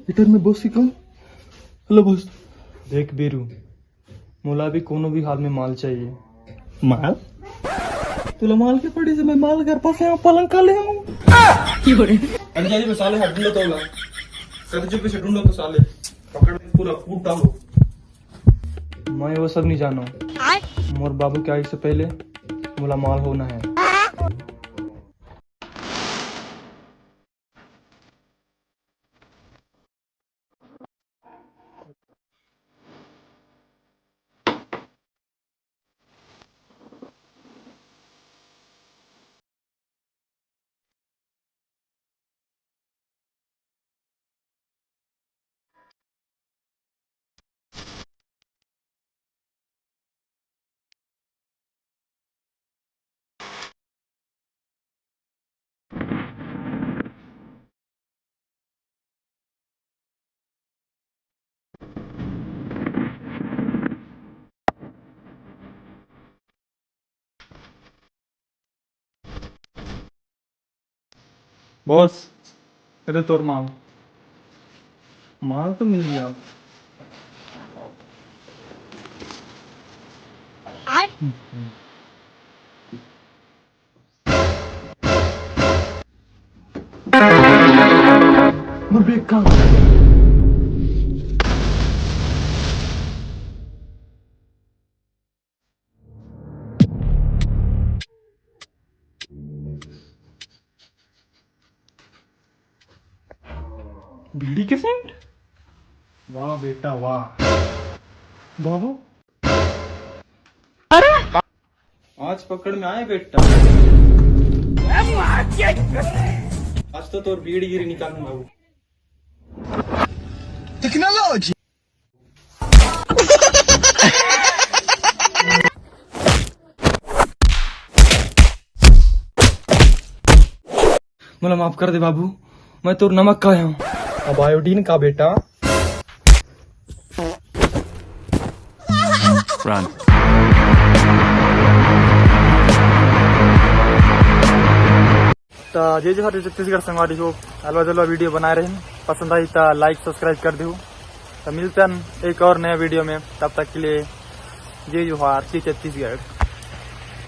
इधर में बॉस की कौन। Hello boss. देख बीरू, मोला भी कोनो भी हाल में माल चाहिए। माल? तुला माल के पड़ी से मैं माल घर पास यहाँ पलंग का ले आऊं। अंजानी में साले हाथ ढूंढो तो कर्जे पे से ढूंढो तो साले पकड़ पूरा कूट डालो। मैं वो सब नहीं जानो। मोर बाबू के आई से पहले मोला माल होना है। बॉस, अरे तोर माल माल तो मिल गया। मोर बैग कहाँ? बीड़ी के सेंट? वाह बेटा वाह। बाबू आज पकड़ में आए बेटा। आज तो तोर बीड़ी गिरी निकालूंगा बाबू। टेक्नोलॉजी। मला माफ कर दे बाबू, मैं तोर नमक खाया हूँ। अब आयोडीन का बेटा। Run. तो जे जो छत्तीसगढ़ संगवारी हो अलवा जलवा वीडियो बनाए रहे पसंद आई तो लाइक सब्सक्राइब कर दो। तो मिलते हैं एक और नया वीडियो में, तब तक के लिए जय जोहार छत्तीसगढ़।